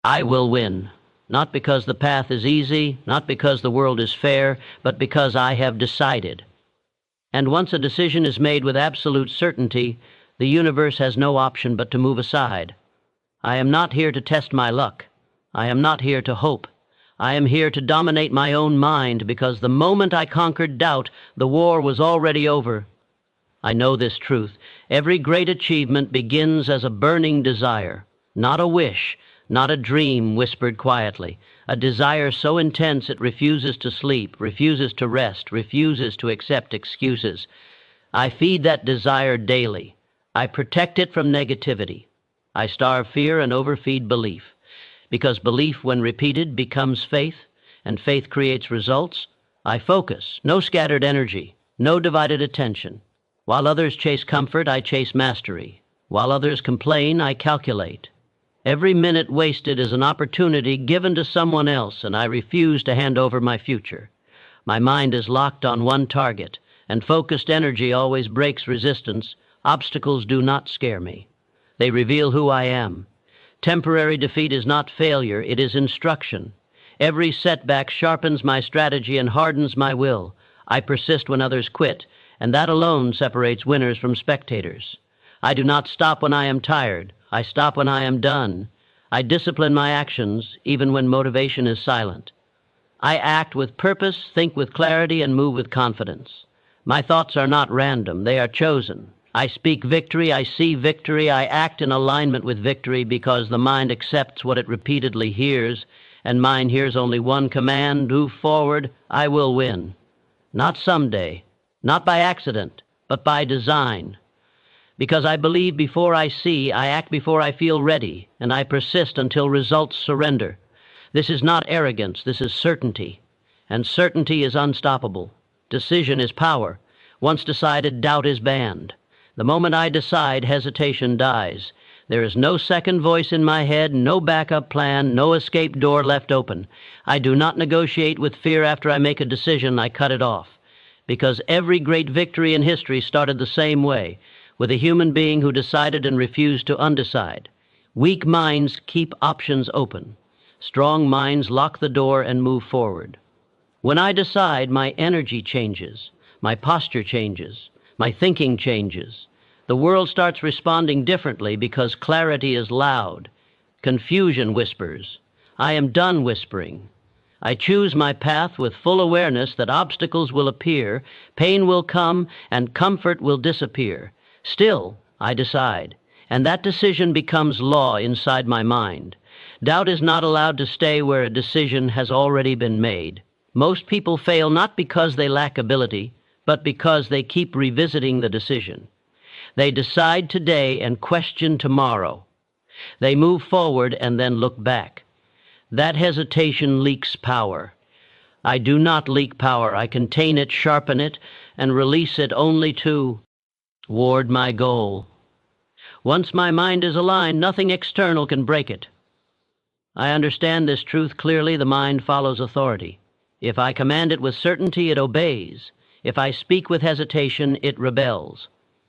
I will win, not because the path is easy, not because the world is fair, but because I have decided. And once a decision is made with absolute certainty, the universe has no option but to move aside. I am not here to test my luck. I am not here to hope. I am here to dominate my own mind, because the moment I conquered doubt, the war was already over. I know this truth. Every great achievement begins as a burning desire, not a wish, not a dream whispered quietly, a desire so intense it refuses to sleep, refuses to rest, refuses to accept excuses. I feed that desire daily. I protect it from negativity. I starve fear and overfeed belief, because belief, when repeated, becomes faith, and faith creates results. I focus, no scattered energy, no divided attention. While others chase comfort, I chase mastery. While others complain, I calculate. Every minute wasted is an opportunity given to someone else, and I refuse to hand over my future. My mind is locked on one target, and focused energy always breaks resistance. Obstacles do not scare me. They reveal who I am. Temporary defeat is not failure, it is instruction. Every setback sharpens my strategy and hardens my will. I persist when others quit, and that alone separates winners from spectators. I do not stop when I am tired. I stop when I am done. I discipline my actions, even when motivation is silent. I act with purpose, think with clarity, and move with confidence. My thoughts are not random, they are chosen. I speak victory, I see victory, I act in alignment with victory, because the mind accepts what it repeatedly hears, and mine hears only one command: move forward, I will win. Not someday, not by accident, but by design. Because I believe before I see, I act before I feel ready, and I persist until results surrender. This is not arrogance, this is certainty. And certainty is unstoppable. Decision is power. Once decided, doubt is banned. The moment I decide, hesitation dies. There is no second voice in my head, no backup plan, no escape door left open. I do not negotiate with fear after I make a decision, I cut it off. Because every great victory in history started the same way, with a human being who decided and refused to undecide. Weak minds keep options open. Strong minds lock the door and move forward. When I decide, my energy changes, my posture changes, my thinking changes. The world starts responding differently because clarity is loud. Confusion whispers. I am done whispering. I choose my path with full awareness that obstacles will appear, pain will come, and comfort will disappear. Still, I decide, and that decision becomes law inside my mind. Doubt is not allowed to stay where a decision has already been made. Most people fail not because they lack ability, but because they keep revisiting the decision. They decide today and question tomorrow. They move forward and then look back. That hesitation leaks power. I do not leak power. I contain it, sharpen it, and release it only to ward my goal. Once my mind is aligned, nothing external can break it. I understand this truth clearly. The mind follows authority. If I command it with certainty, it obeys. If I speak with hesitation, it rebels.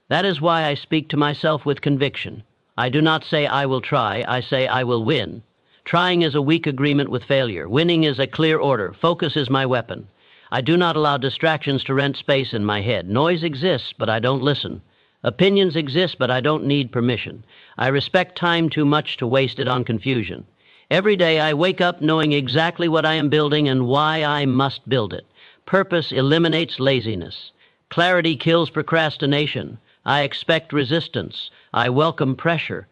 That is why I speak to myself with conviction. I do not say I will try, I say I will win. Trying is a weak agreement with failure. Winning is a clear order. Focus is my weapon. I do not allow distractions to rent space in my head. Noise exists, but I don't listen. Opinions exist, but I don't need permission. I respect time too much to waste it on confusion. Every day I wake up knowing exactly what I am building and why I must build it. Purpose eliminates laziness. Clarity kills procrastination. I expect resistance. I welcome pressure.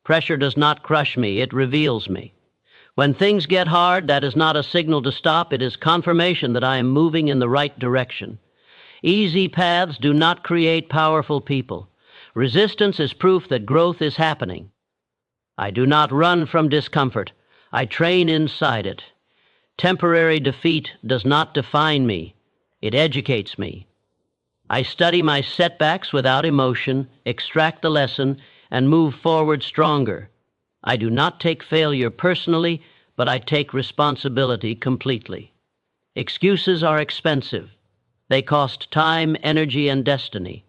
Pressure does not crush me, it reveals me. When things get hard, that is not a signal to stop, it is confirmation that I am moving in the right direction. Easy paths do not create powerful people. Resistance is proof that growth is happening. I do not run from discomfort. I train inside it. Temporary defeat does not define me. It educates me. I study my setbacks without emotion, extract the lesson, and move forward stronger. I do not take failure personally, but I take responsibility completely. Excuses are expensive. They cost time, energy, and destiny.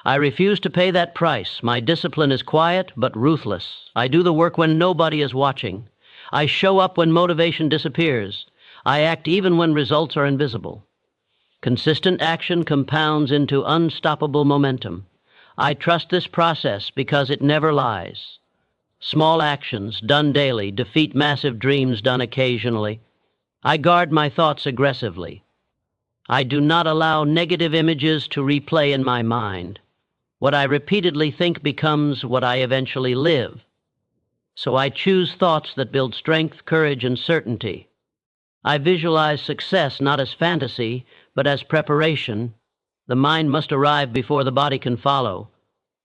I refuse to pay that price. My discipline is quiet but ruthless. I do the work when nobody is watching. I show up when motivation disappears. I act even when results are invisible. Consistent action compounds into unstoppable momentum. I trust this process because it never lies. Small actions done daily defeat massive dreams done occasionally. I guard my thoughts aggressively. I do not allow negative images to replay in my mind. What I repeatedly think becomes what I eventually live. So I choose thoughts that build strength, courage, and certainty. I visualize success not as fantasy, but as preparation. The mind must arrive before the body can follow.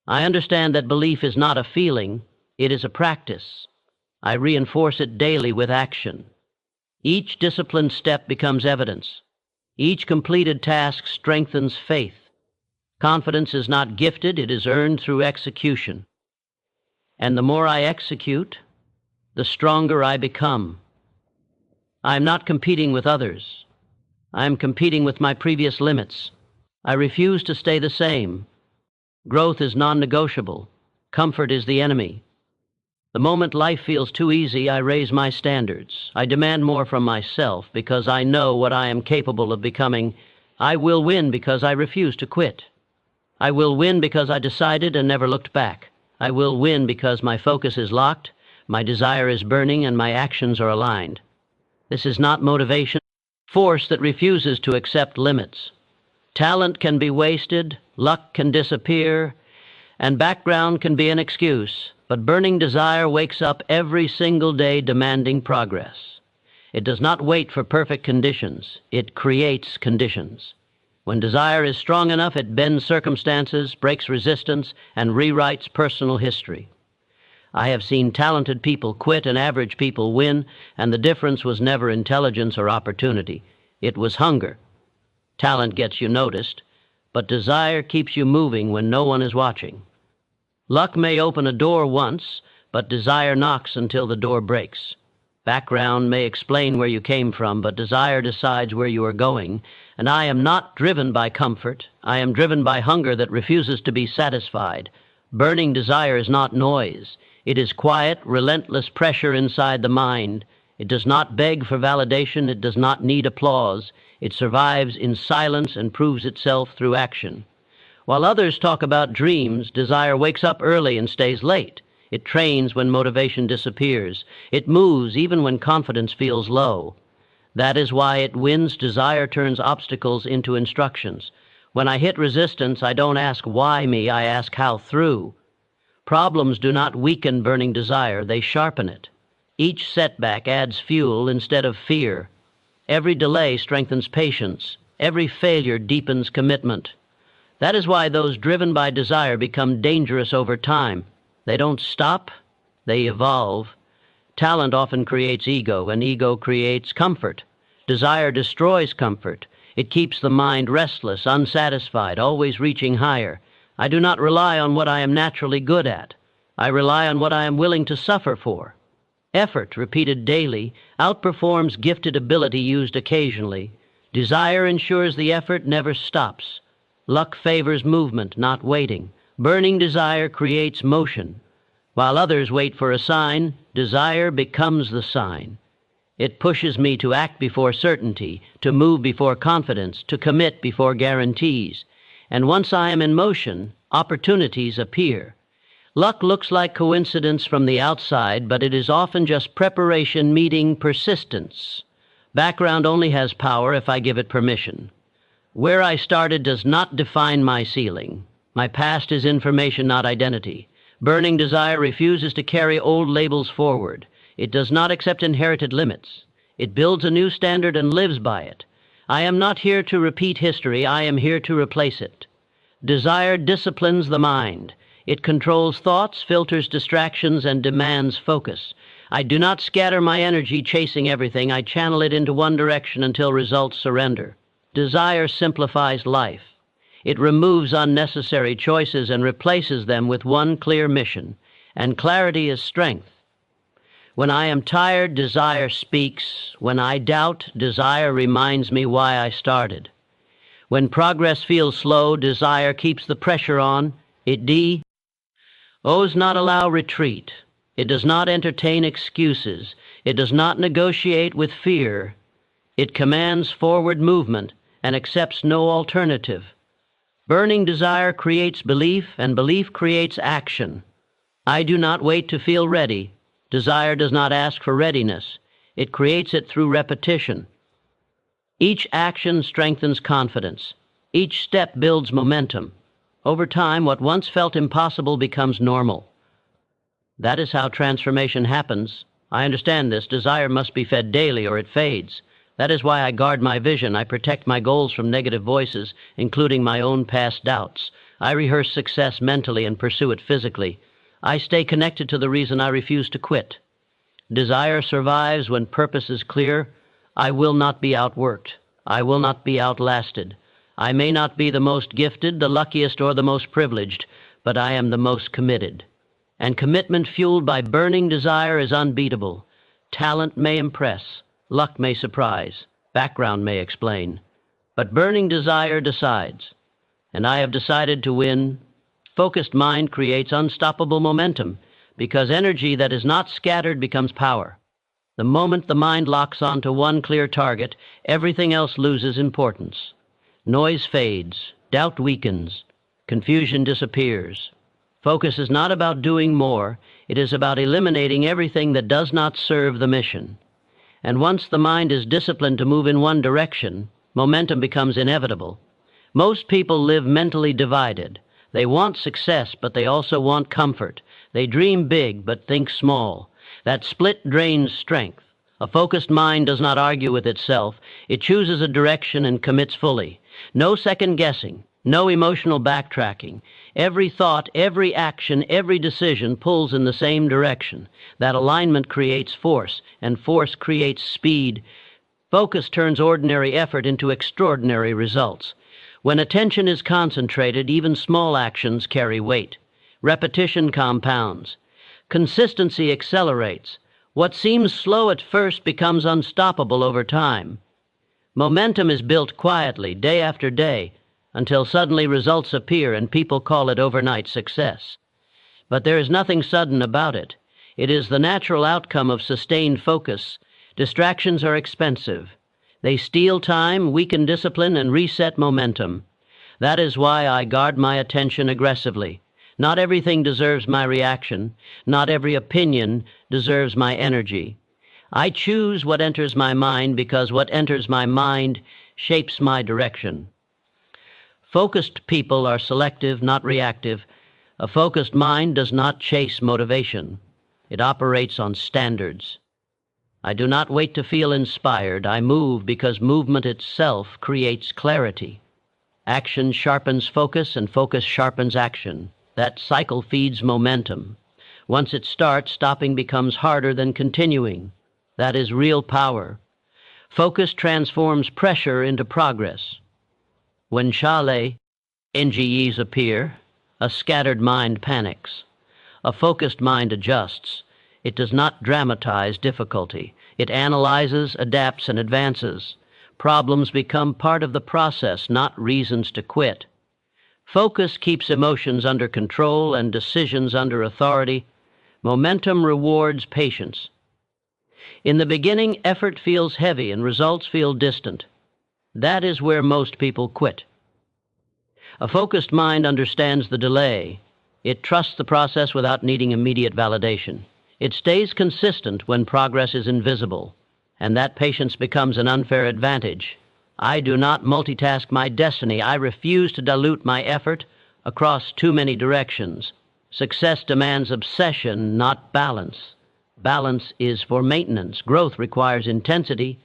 I understand that belief is not a feeling, it is a practice. I reinforce it daily with action. Each disciplined step becomes evidence. Each completed task strengthens faith. Confidence is not gifted, it is earned through execution. And the more I execute, the stronger I become. I am not competing with others. I am competing with my previous limits. I refuse to stay the same. Growth is non-negotiable. Comfort is the enemy. The moment life feels too easy, I raise my standards. I demand more from myself because I know what I am capable of becoming. I will win because I refuse to quit. I will win because I decided and never looked back. I will win because my focus is locked, my desire is burning, and my actions are aligned. This is not motivation, force that refuses to accept limits. Talent can be wasted, luck can disappear, and background can be an excuse, but burning desire wakes up every single day demanding progress. It does not wait for perfect conditions, it creates conditions. When desire is strong enough, it bends circumstances, breaks resistance, and rewrites personal history. I have seen talented people quit and average people win, and the difference was never intelligence or opportunity. It was hunger. Talent gets you noticed, but desire keeps you moving when no one is watching. Luck may open a door once, but desire knocks until the door breaks. Background may explain where you came from, but desire decides where you are going, and I am not driven by comfort. I am driven by hunger that refuses to be satisfied. Burning desire is not noise. It is quiet, relentless pressure inside the mind. It does not beg for validation. It does not need applause. It survives in silence and proves itself through action. While others talk about dreams, desire wakes up early and stays late. It trains when motivation disappears. It moves even when confidence feels low. That is why it wins. Desire turns obstacles into instructions. When I hit resistance, I don't ask why me, I ask how through. Problems do not weaken burning desire, they sharpen it. Each setback adds fuel instead of fear. Every delay strengthens patience. Every failure deepens commitment. That is why those driven by desire become dangerous over time. They don't stop, they evolve. Talent often creates ego, and ego creates comfort. Desire destroys comfort. It keeps the mind restless, unsatisfied, always reaching higher. I do not rely on what I am naturally good at. I rely on what I am willing to suffer for. Effort, repeated daily, outperforms gifted ability used occasionally. Desire ensures the effort never stops. Luck favors movement, not waiting. Burning desire creates motion. While others wait for a sign, desire becomes the sign. It pushes me to act before certainty, to move before confidence, to commit before guarantees. And once I am in motion, opportunities appear. Luck looks like coincidence from the outside, but it is often just preparation meeting persistence. Background only has power if I give it permission. Where I started does not define my ceiling. My past is information, not identity. Burning desire refuses to carry old labels forward. It does not accept inherited limits. It builds a new standard and lives by it. I am not here to repeat history. I am here to replace it. Desire disciplines the mind. It controls thoughts, filters distractions, and demands focus. I do not scatter my energy chasing everything. I channel it into one direction until results surrender. Desire simplifies life. It removes unnecessary choices and replaces them with one clear mission, and clarity is strength. When I am tired, desire speaks. When I doubt, desire reminds me why I started. When progress feels slow, desire keeps the pressure on. It does not allow retreat. It does not entertain excuses. It does not negotiate with fear. It commands forward movement and accepts no alternative. Burning desire creates belief, and belief creates action. I do not wait to feel ready. Desire does not ask for readiness. It creates it through repetition. Each action strengthens confidence. Each step builds momentum. Over time, what once felt impossible becomes normal. That is how transformation happens. I understand this. Desire must be fed daily or it fades. That is why I guard my vision. I protect my goals from negative voices, including my own past doubts. I rehearse success mentally and pursue it physically. I stay connected to the reason I refuse to quit. Desire survives when purpose is clear. I will not be outworked. I will not be outlasted. I may not be the most gifted, the luckiest, or the most privileged, but I am the most committed. And commitment fueled by burning desire is unbeatable. Talent may impress. Luck may surprise. Background may explain. But burning desire decides. And I have decided to win. Focused mind creates unstoppable momentum, because energy that is not scattered becomes power. The moment the mind locks onto one clear target, everything else loses importance. Noise fades, doubt weakens, confusion disappears. Focus is not about doing more, it is about eliminating everything that does not serve the mission. And once the mind is disciplined to move in one direction, momentum becomes inevitable. Most people live mentally divided. They want success, but they also want comfort. They dream big, but think small. That split drains strength. A focused mind does not argue with itself. It chooses a direction and commits fully. No second guessing, no emotional backtracking. Every thought, every action, every decision pulls in the same direction. That alignment creates force, and force creates speed. Focus turns ordinary effort into extraordinary results. When attention is concentrated, even small actions carry weight. Repetition compounds. Consistency accelerates. What seems slow at first becomes unstoppable over time. Momentum is built quietly, day after day, until suddenly results appear and people call it overnight success. But there is nothing sudden about it. It is the natural outcome of sustained focus. Distractions are expensive. They steal time, weaken discipline, and reset momentum. That is why I guard my attention aggressively. Not everything deserves my reaction. Not every opinion deserves my energy. I choose what enters my mind because what enters my mind shapes my direction. Focused people are selective, not reactive. A focused mind does not chase motivation. It operates on standards. I do not wait to feel inspired. I move because movement itself creates clarity. Action sharpens focus, and focus sharpens action. That cycle feeds momentum. Once it starts, stopping becomes harder than continuing. That is real power. Focus transforms pressure into progress. When Chalet, NGEs appear, a scattered mind panics. A focused mind adjusts. It does not dramatize difficulty. It analyzes, adapts, and advances. Problems become part of the process, not reasons to quit. Focus keeps emotions under control and decisions under authority. Momentum rewards patience. In the beginning, effort feels heavy and results feel distant. That is where most people quit. A focused mind understands the delay. It trusts the process without needing immediate validation. It stays consistent when progress is invisible, and that patience becomes an unfair advantage. I do not multitask my destiny. I refuse to dilute my effort across too many directions. Success demands obsession, not balance. Balance is for maintenance. Growth requires intensity.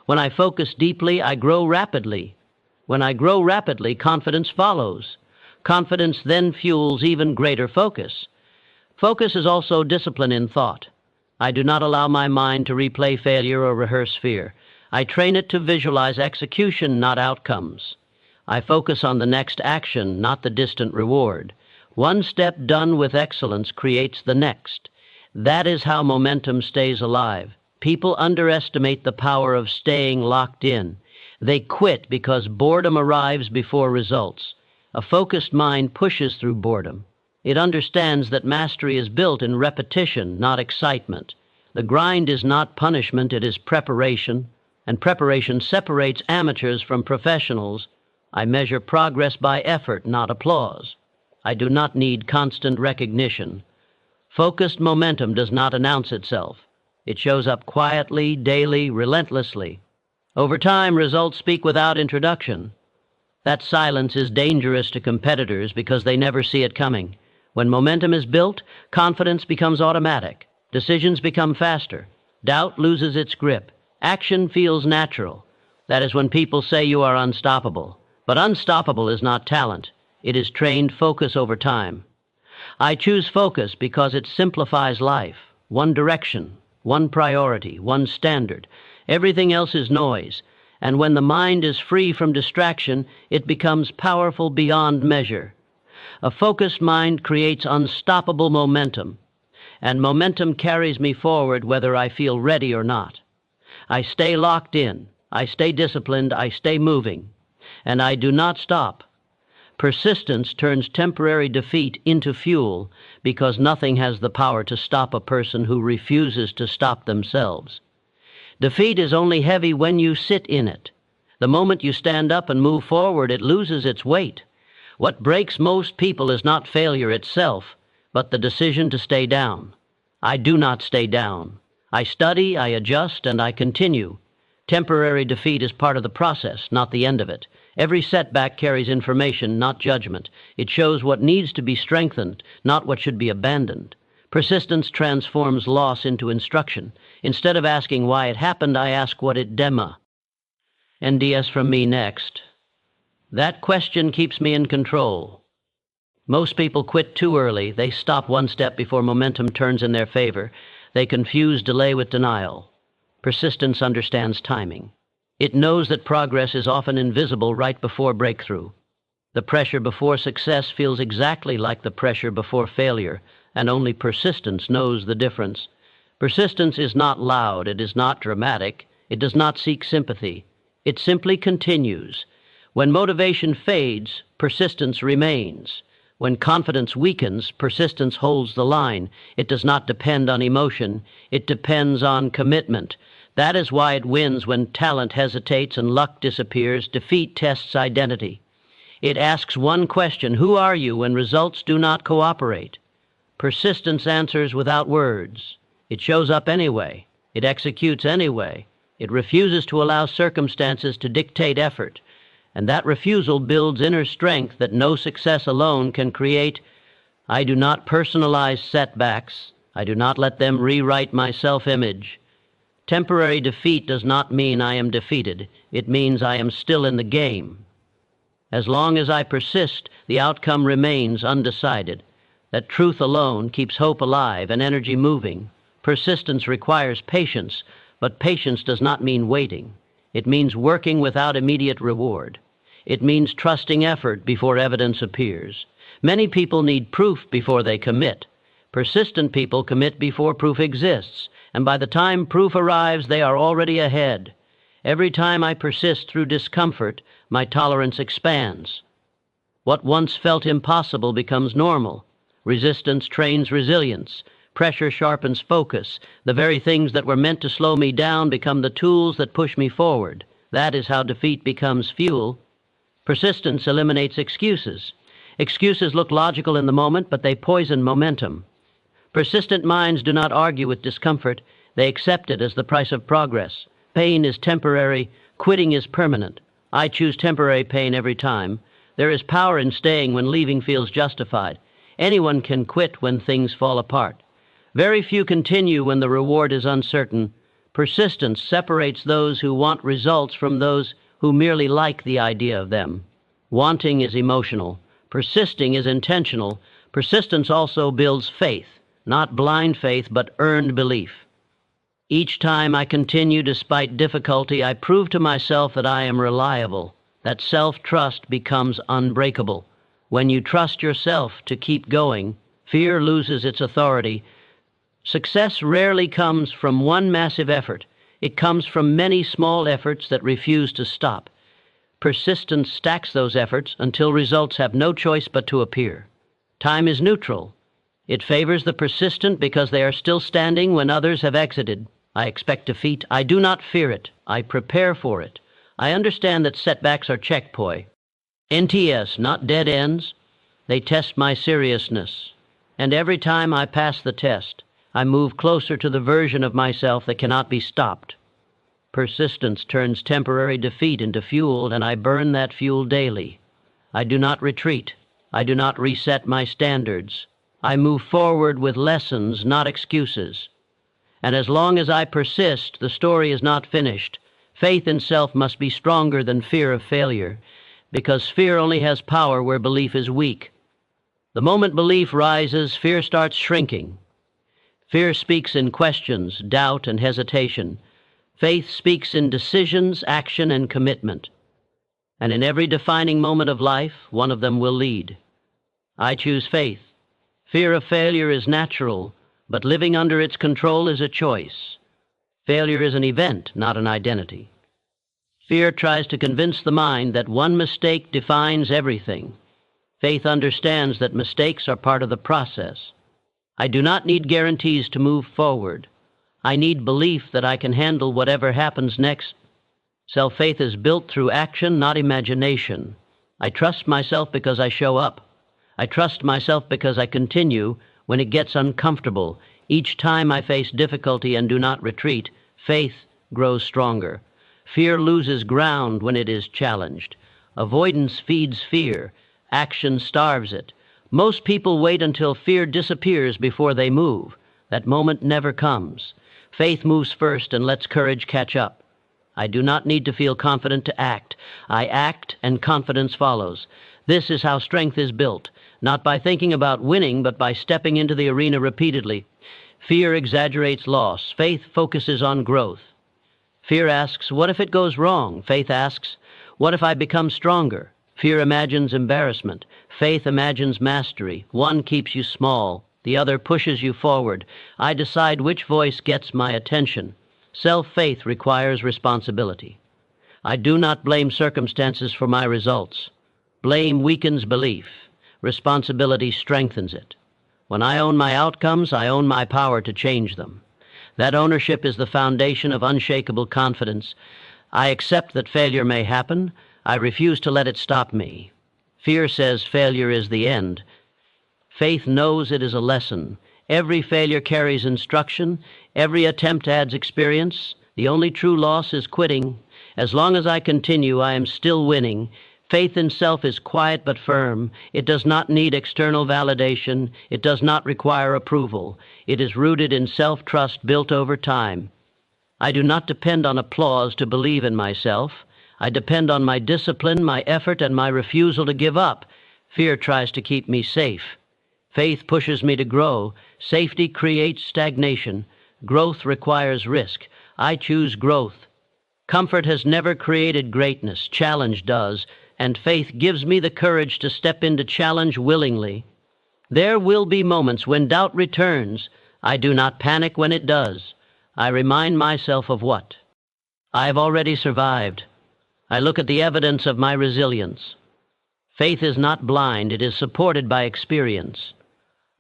When I focus deeply, I grow rapidly. When I grow rapidly, confidence follows. Confidence then fuels even greater focus. Focus is also discipline in thought. I do not allow my mind to replay failure or rehearse fear. I train it to visualize execution, not outcomes. I focus on the next action, not the distant reward. One step done with excellence creates the next. That is how momentum stays alive. People underestimate the power of staying locked in. They quit because boredom arrives before results. A focused mind pushes through boredom. It understands that mastery is built in repetition, not excitement. The grind is not punishment, it is preparation, and preparation separates amateurs from professionals. I measure progress by effort, not applause. I do not need constant recognition. Focused momentum does not announce itself. It shows up quietly, daily, relentlessly. Over time, results speak without introduction. That silence is dangerous to competitors because they never see it coming. When momentum is built, confidence becomes automatic. Decisions become faster. Doubt loses its grip. Action feels natural. That is when people say you are unstoppable. But unstoppable is not talent. It is trained focus over time. I choose focus because it simplifies life. One direction, one priority, one standard. Everything else is noise. And when the mind is free from distraction, it becomes powerful beyond measure. A focused mind creates unstoppable momentum. And momentum carries me forward whether I feel ready or not. I stay locked in. I stay disciplined. I stay moving. And I do not stop. Persistence turns temporary defeat into fuel because nothing has the power to stop a person who refuses to stop themselves. Defeat is only heavy when you sit in it. The moment you stand up and move forward, it loses its weight. What breaks most people is not failure itself, but the decision to stay down. I do not stay down. I study, I adjust, and I continue. Temporary defeat is part of the process, not the end of it. Every setback carries information, not judgment. It shows what needs to be strengthened, not what should be abandoned. Persistence transforms loss into instruction. Instead of asking why it happened, I ask what it dema. NDS from me next. That question keeps me in control. Most people quit too early. They stop one step before momentum turns in their favor. They confuse delay with denial. Persistence understands timing. It knows that progress is often invisible right before breakthrough. The pressure before success feels exactly like the pressure before failure, and only persistence knows the difference. Persistence is not loud, it is not dramatic, it does not seek sympathy. It simply continues. When motivation fades, persistence remains. When confidence weakens, persistence holds the line. It does not depend on emotion, it depends on commitment. That is why it wins when talent hesitates and luck disappears. Defeat tests identity. It asks one question: who are you when results do not cooperate? Persistence answers without words. It shows up anyway. It executes anyway. It refuses to allow circumstances to dictate effort. And that refusal builds inner strength that no success alone can create. I do not personalize setbacks. I do not let them rewrite my self-image. Temporary defeat does not mean I am defeated. It means I am still in the game. As long as I persist, the outcome remains undecided. That truth alone keeps hope alive and energy moving. Persistence requires patience, but patience does not mean waiting. It means working without immediate reward. It means trusting effort before evidence appears. Many people need proof before they commit. Persistent people commit before proof exists, and by the time proof arrives, they are already ahead. Every time I persist through discomfort, my tolerance expands. What once felt impossible becomes normal. Resistance trains resilience. Pressure sharpens focus. The very things that were meant to slow me down become the tools that push me forward. That is how defeat becomes fuel. Persistence eliminates excuses. Excuses look logical in the moment, but they poison momentum. Persistent minds do not argue with discomfort. They accept it as the price of progress. Pain is temporary. Quitting is permanent. I choose temporary pain every time. There is power in staying when leaving feels justified. Anyone can quit when things fall apart. Very few continue when the reward is uncertain. Persistence separates those who want results from those who merely like the idea of them. Wanting is emotional. Persisting is intentional. Persistence also builds faith, not blind faith, but earned belief. Each time I continue despite difficulty, I prove to myself that I am reliable, that self-trust becomes unbreakable. When you trust yourself to keep going, fear loses its authority. Success rarely comes from one massive effort. It comes from many small efforts that refuse to stop. Persistence stacks those efforts until results have no choice but to appear. Time is neutral. It favors the persistent because they are still standing when others have exited. I expect defeat. I do not fear it. I prepare for it. I understand that setbacks are checkpoints. NTS, not dead ends. They test my seriousness. And every time I pass the test, I move closer to the version of myself that cannot be stopped. Persistence turns temporary defeat into fuel, and I burn that fuel daily. I do not retreat. I do not reset my standards. I move forward with lessons, not excuses. And as long as I persist, the story is not finished. Faith in self must be stronger than fear of failure, because fear only has power where belief is weak. The moment belief rises, fear starts shrinking. Fear speaks in questions, doubt, and hesitation. Faith speaks in decisions, action, and commitment. And in every defining moment of life, one of them will lead. I choose faith. Fear of failure is natural, but living under its control is a choice. Failure is an event, not an identity. Fear tries to convince the mind that one mistake defines everything. Faith understands that mistakes are part of the process. I do not need guarantees to move forward. I need belief that I can handle whatever happens next. Self-faith is built through action, not imagination. I trust myself because I show up. I trust myself because I continue when it gets uncomfortable. Each time I face difficulty and do not retreat, faith grows stronger. Fear loses ground when it is challenged. Avoidance feeds fear. Action starves it. Most people wait until fear disappears before they move. That moment never comes. Faith moves first and lets courage catch up. I do not need to feel confident to act. I act and confidence follows. This is how strength is built, not by thinking about winning, but by stepping into the arena repeatedly. Fear exaggerates loss. Faith focuses on growth. Fear asks, what if it goes wrong? Faith asks, what if I become stronger? Fear imagines embarrassment. Faith imagines mastery. One keeps you small. The other pushes you forward. I decide which voice gets my attention. Self-faith requires responsibility. I do not blame circumstances for my results. Blame weakens belief. Responsibility strengthens it. When I own my outcomes, I own my power to change them. That ownership is the foundation of unshakable confidence. I accept that failure may happen. I refuse to let it stop me. Fear says failure is the end. Faith knows it is a lesson. Every failure carries instruction. Every attempt adds experience. The only true loss is quitting. As long as I continue, I am still winning. Faith in self is quiet but firm. It does not need external validation. It does not require approval. It is rooted in self-trust built over time. I do not depend on applause to believe in myself. I depend on my discipline, my effort, and my refusal to give up. Fear tries to keep me safe. Faith pushes me to grow. Safety creates stagnation. Growth requires risk. I choose growth. Comfort has never created greatness. Challenge does. And faith gives me the courage to step into challenge willingly. There will be moments when doubt returns. I do not panic when it does. I remind myself of what I have already survived. I look at the evidence of my resilience. Faith is not blind. It is supported by experience.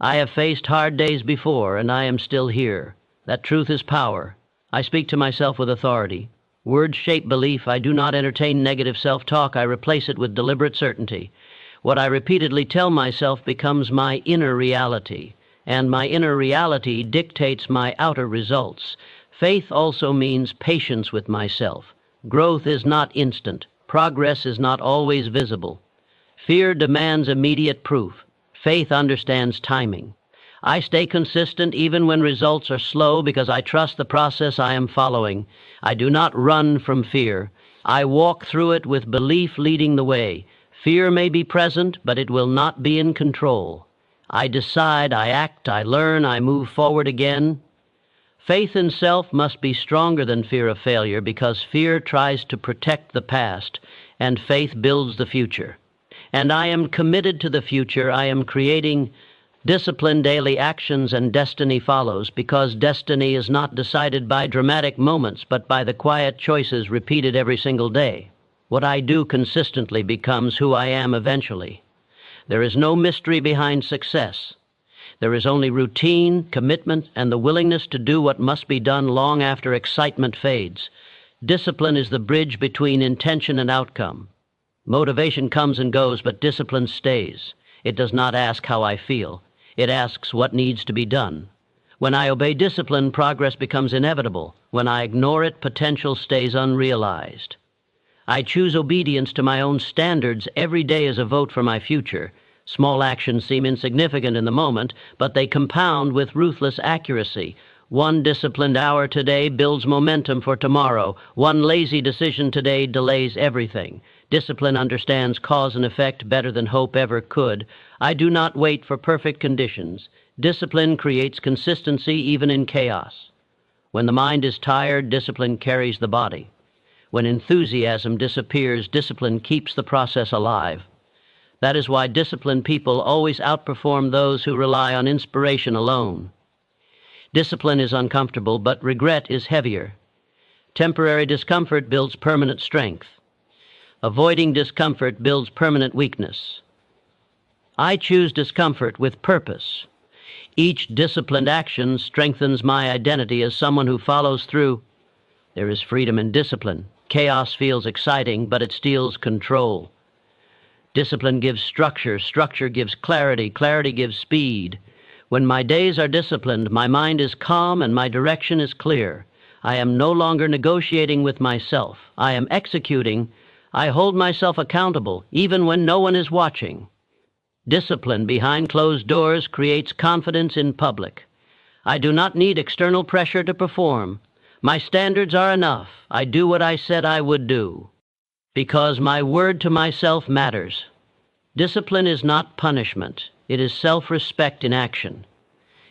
I have faced hard days before, and I am still here. That truth is power. I speak to myself with authority. Words shape belief. I do not entertain negative self-talk. I replace it with deliberate certainty. What I repeatedly tell myself becomes my inner reality, and my inner reality dictates my outer results. Faith also means patience with myself. Growth is not instant. Progress is not always visible. Fear demands immediate proof. Faith understands timing. I stay consistent even when results are slow because I trust the process I am following. I do not run from fear. I walk through it with belief leading the way. Fear may be present, but it will not be in control. I decide, I act, I learn, I move forward again. Faith in self must be stronger than fear of failure because fear tries to protect the past and faith builds the future. And I am committed to the future. I am creating disciplined daily actions, and destiny follows, because destiny is not decided by dramatic moments, but by the quiet choices repeated every single day. What I do consistently becomes who I am eventually. There is no mystery behind success. There is only routine, commitment, and the willingness to do what must be done long after excitement fades. Discipline is the bridge between intention and outcome. Motivation comes and goes, but discipline stays. It does not ask how I feel. It asks what needs to be done. When I obey discipline, progress becomes inevitable. When I ignore it, potential stays unrealized. I choose obedience to my own standards every day as a vote for my future. Small actions seem insignificant in the moment, but they compound with ruthless accuracy. One disciplined hour today builds momentum for tomorrow. One lazy decision today delays everything. Discipline understands cause and effect better than hope ever could. I do not wait for perfect conditions. Discipline creates consistency even in chaos. When the mind is tired, discipline carries the body. When enthusiasm disappears, discipline keeps the process alive. That is why disciplined people always outperform those who rely on inspiration alone. Discipline is uncomfortable, but regret is heavier. Temporary discomfort builds permanent strength. Avoiding discomfort builds permanent weakness. I choose discomfort with purpose. Each disciplined action strengthens my identity as someone who follows through. There is freedom in discipline. Chaos feels exciting, but it steals control. Discipline gives structure. Structure gives clarity. Clarity gives speed. When my days are disciplined, my mind is calm and my direction is clear. I am no longer negotiating with myself. I am executing. I hold myself accountable, even when no one is watching. Discipline behind closed doors creates confidence in public. I do not need external pressure to perform. My standards are enough. I do what I said I would do, because my word to myself matters. Discipline is not punishment. It is self-respect in action.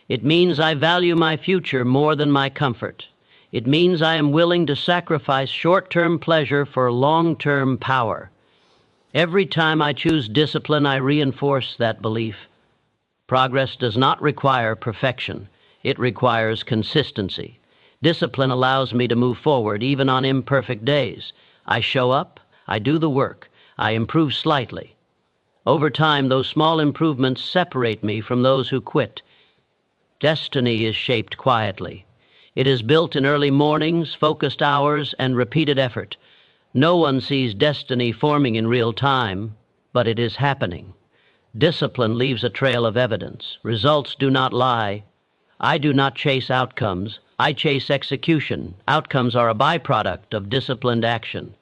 It means I value my future more than my comfort. It means I am willing to sacrifice short-term pleasure for long-term power. Every time I choose discipline, I reinforce that belief. Progress does not require perfection. It requires consistency. Discipline allows me to move forward even on imperfect days. I show up, I do the work, I improve slightly. Over time, those small improvements separate me from those who quit. Destiny is shaped quietly. It is built in early mornings, focused hours, and repeated effort. No one sees destiny forming in real time, but it is happening. Discipline leaves a trail of evidence. Results do not lie. I do not chase outcomes. I chase execution. Outcomes are a byproduct of disciplined action.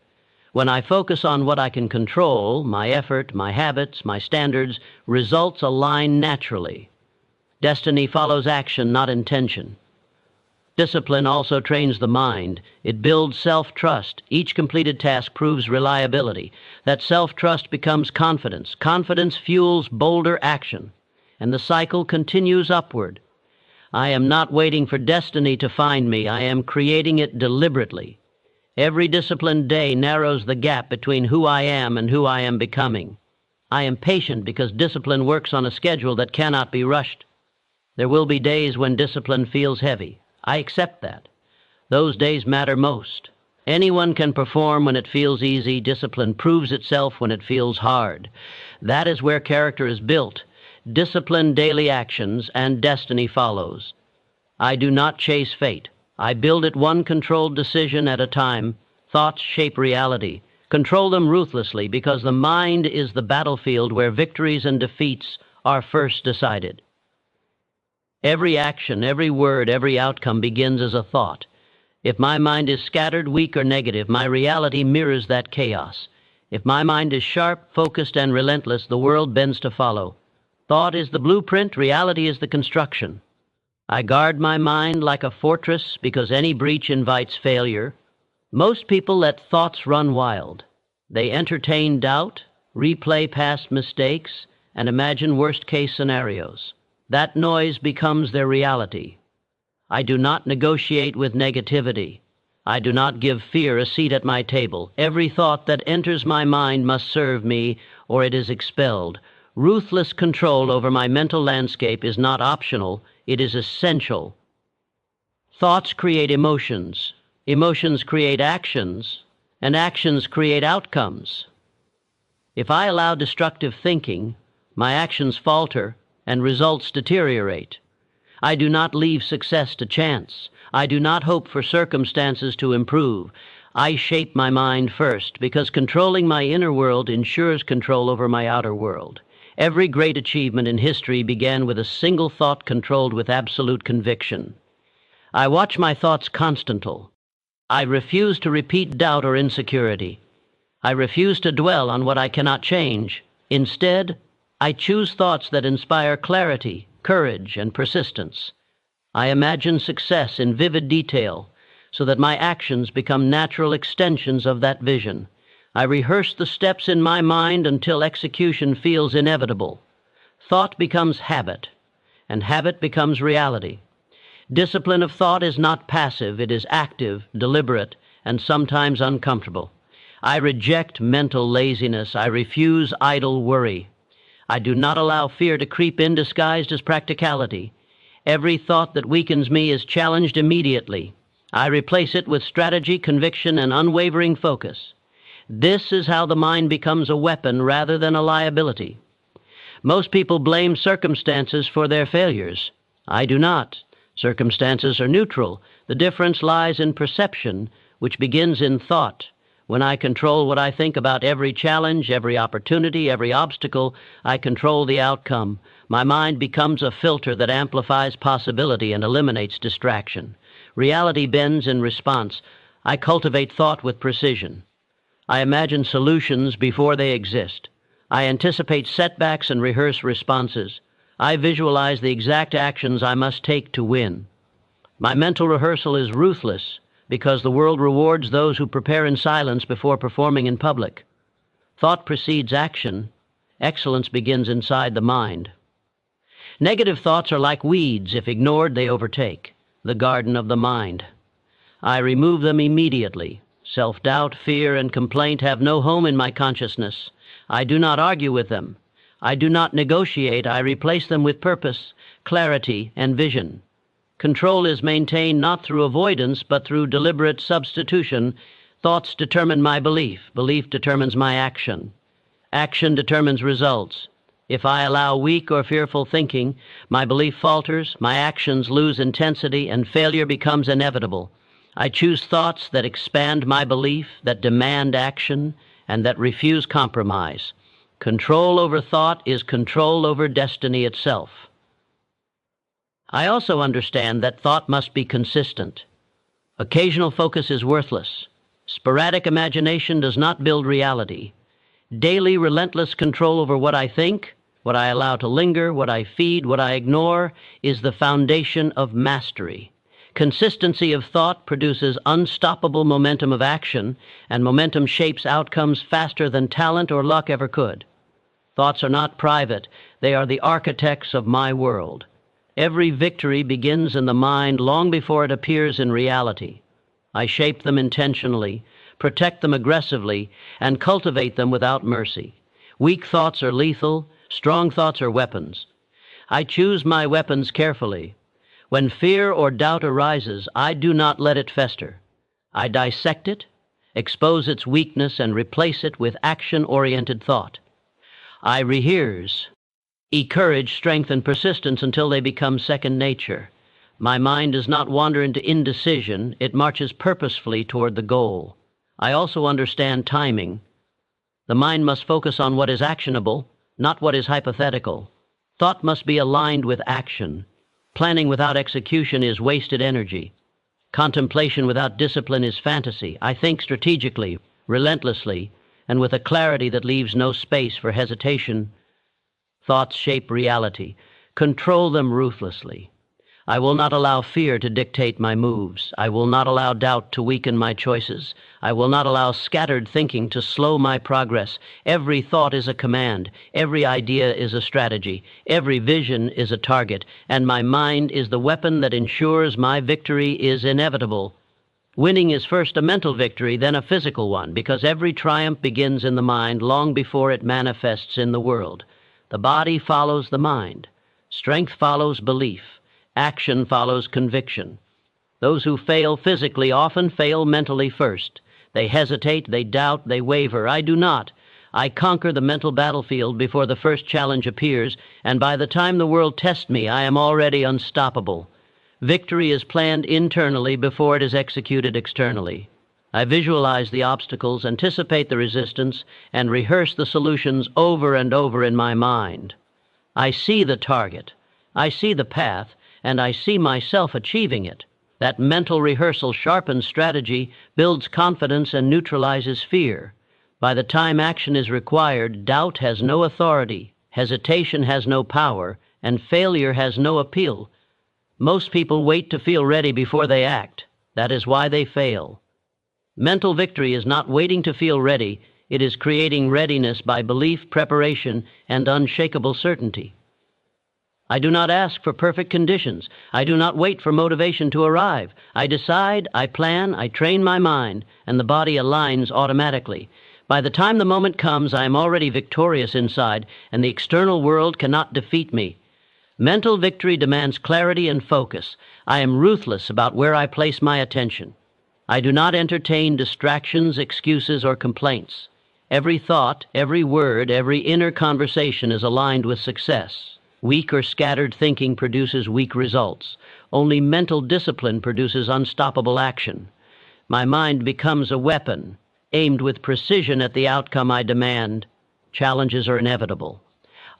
When I focus on what I can control, my effort, my habits, my standards, results align naturally. Destiny follows action, not intention. Discipline also trains the mind. It builds self-trust. Each completed task proves reliability. That self-trust becomes confidence. Confidence fuels bolder action, and the cycle continues upward. I am not waiting for destiny to find me. I am creating it deliberately. Every disciplined day narrows the gap between who I am and who I am becoming. I am patient because discipline works on a schedule that cannot be rushed. There will be days when discipline feels heavy. I accept that. Those days matter most. Anyone can perform when it feels easy. Discipline proves itself when it feels hard. That is where character is built. Disciplined daily actions and destiny follows. I do not chase fate. I build it one controlled decision at a time. Thoughts shape reality. Control them ruthlessly because the mind is the battlefield where victories and defeats are first decided. Every action, every word, every outcome begins as a thought. If my mind is scattered, weak, or negative, my reality mirrors that chaos. If my mind is sharp, focused, and relentless, the world bends to follow. Thought is the blueprint, reality is the construction. I guard my mind like a fortress because any breach invites failure. Most people let thoughts run wild. They entertain doubt, replay past mistakes, and imagine worst-case scenarios. That noise becomes their reality. I do not negotiate with negativity. I do not give fear a seat at my table. Every thought that enters my mind must serve me, or it is expelled. Ruthless control over my mental landscape is not optional, it is essential. Thoughts create emotions. Emotions create actions, and actions create outcomes. If I allow destructive thinking, My actions falter, and results deteriorate. I do not leave success to chance. I do not hope for circumstances to improve. I shape my mind first, because controlling my inner world ensures control over my outer world. Every great achievement in history began with a single thought controlled with absolute conviction. I watch my thoughts constantly. I refuse to repeat doubt or insecurity. I refuse to dwell on what I cannot change. Instead, I choose thoughts that inspire clarity, courage, and persistence. I imagine success in vivid detail so that my actions become natural extensions of that vision. I rehearse the steps in my mind until execution feels inevitable. Thought becomes habit, and habit becomes reality. Discipline of thought is not passive, it is active, deliberate, and sometimes uncomfortable. I reject mental laziness. I refuse idle worry. I do not allow fear to creep in disguised as practicality. Every thought that weakens me is challenged immediately. I replace it with strategy, conviction, and unwavering focus. This is how the mind becomes a weapon rather than a liability. Most people blame circumstances for their failures. I do not. Circumstances are neutral. The difference lies in perception, which begins in thought. When I control what I think about every challenge, every opportunity, every obstacle, I control the outcome. My mind becomes a filter that amplifies possibility and eliminates distraction. Reality bends in response. I cultivate thought with precision. I imagine solutions before they exist. I anticipate setbacks and rehearse responses. I visualize the exact actions I must take to win. My mental rehearsal is ruthless because the world rewards those who prepare in silence before performing in public. Thought precedes action. Excellence begins inside the mind. Negative thoughts are like weeds. If ignored, they overtake the garden of the mind. I remove them immediately. Self-doubt, fear, and complaint have no home in my consciousness. I do not argue with them. I do not negotiate. I replace them with purpose, clarity, and vision. Control is maintained not through avoidance, but through deliberate substitution. Thoughts determine my belief. Belief determines my action. Action determines results. If I allow weak or fearful thinking, my belief falters, my actions lose intensity, and failure becomes inevitable. I choose thoughts that expand my belief, that demand action, and that refuse compromise. Control over thought is control over destiny itself. I also understand that thought must be consistent. Occasional focus is worthless. Sporadic imagination does not build reality. Daily, relentless control over what I think, what I allow to linger, what I feed, what I ignore, is the foundation of mastery. Consistency of thought produces unstoppable momentum of action, and momentum shapes outcomes faster than talent or luck ever could. Thoughts are not private. They are the architects of my world. Every victory begins in the mind long before it appears in reality. I shape them intentionally, protect them aggressively, and cultivate them without mercy. Weak thoughts are lethal. Strong thoughts are weapons. I choose my weapons carefully. When fear or doubt arises, I do not let it fester. I dissect it, expose its weakness, and replace it with action-oriented thought. I rehearse, encourage strength and persistence until they become second nature. My mind does not wander into indecision. It marches purposefully toward the goal. I also understand timing. The mind must focus on what is actionable, not what is hypothetical. Thought must be aligned with action. Planning without execution is wasted energy. Contemplation without discipline is fantasy. I think strategically, relentlessly, and with a clarity that leaves no space for hesitation. Thoughts shape reality. Control them ruthlessly. I will not allow fear to dictate my moves. I will not allow doubt to weaken my choices. I will not allow scattered thinking to slow my progress. Every thought is a command. Every idea is a strategy. Every vision is a target. And my mind is the weapon that ensures my victory is inevitable. Winning is first a mental victory, then a physical one, because every triumph begins in the mind long before it manifests in the world. The body follows the mind. Strength follows belief. Action follows conviction. Those who fail physically often fail mentally first. They hesitate, they doubt, they waver. I do not. I conquer the mental battlefield before the first challenge appears, and by the time the world tests me, I am already unstoppable. Victory is planned internally before it is executed externally. I visualize the obstacles, anticipate the resistance, and rehearse the solutions over and over in my mind. I see the target, I see the path, and I see myself achieving it. That mental rehearsal sharpens strategy, builds confidence, and neutralizes fear. By the time action is required, doubt has no authority, hesitation has no power, and failure has no appeal. Most people wait to feel ready before they act. That is why they fail. Mental victory is not waiting to feel ready, it is creating readiness by belief, preparation, and unshakable certainty. I do not ask for perfect conditions. I do not wait for motivation to arrive. I decide, I plan, I train my mind, and the body aligns automatically. By the time the moment comes, I am already victorious inside, and the external world cannot defeat me. Mental victory demands clarity and focus. I am ruthless about where I place my attention. I do not entertain distractions, excuses, or complaints. Every thought, every word, every inner conversation is aligned with success. Weak or scattered thinking produces weak results. Only mental discipline produces unstoppable action. My mind becomes a weapon, aimed with precision at the outcome I demand. Challenges are inevitable.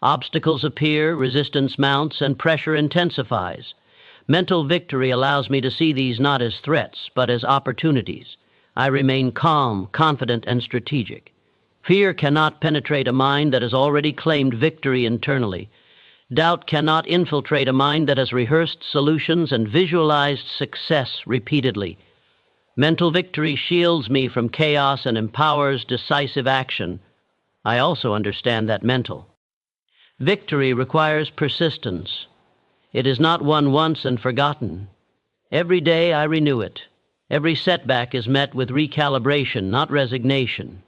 Obstacles appear, resistance mounts, and pressure intensifies. Mental victory allows me to see these not as threats, but as opportunities. I remain calm, confident, and strategic. Fear cannot penetrate a mind that has already claimed victory internally. Doubt cannot infiltrate a mind that has rehearsed solutions and visualized success repeatedly. Mental victory shields me from chaos and empowers decisive action. I also understand that mental victory requires persistence. It is not won once and forgotten. Every day I renew it. Every setback is met with recalibration, not resignation.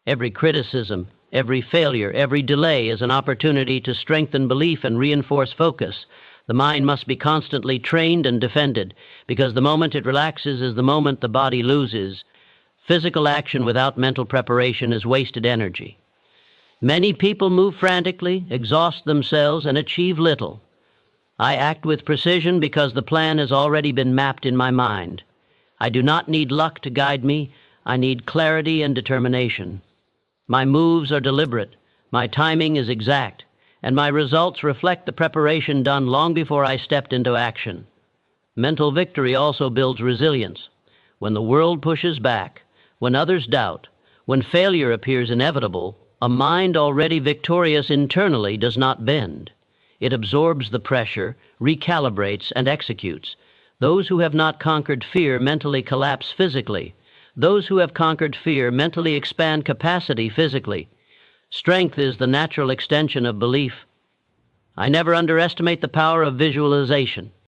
Every criticism, every failure, every delay is an opportunity to strengthen belief and reinforce focus. The mind must be constantly trained and defended, because the moment it relaxes is the moment the body loses. Physical action without mental preparation is wasted energy. Many people move frantically, exhaust themselves, and achieve little. I act with precision because the plan has already been mapped in my mind. I do not need luck to guide me. I need clarity and determination. My moves are deliberate, my timing is exact, and my results reflect the preparation done long before I stepped into action. Mental victory also builds resilience. When the world pushes back, when others doubt, when failure appears inevitable, a mind already victorious internally does not bend. It absorbs the pressure, recalibrates, and executes. Those who have not conquered fear mentally collapse physically. Those who have conquered fear mentally expand capacity physically. Strength is the natural extension of belief. I never underestimate the power of visualization.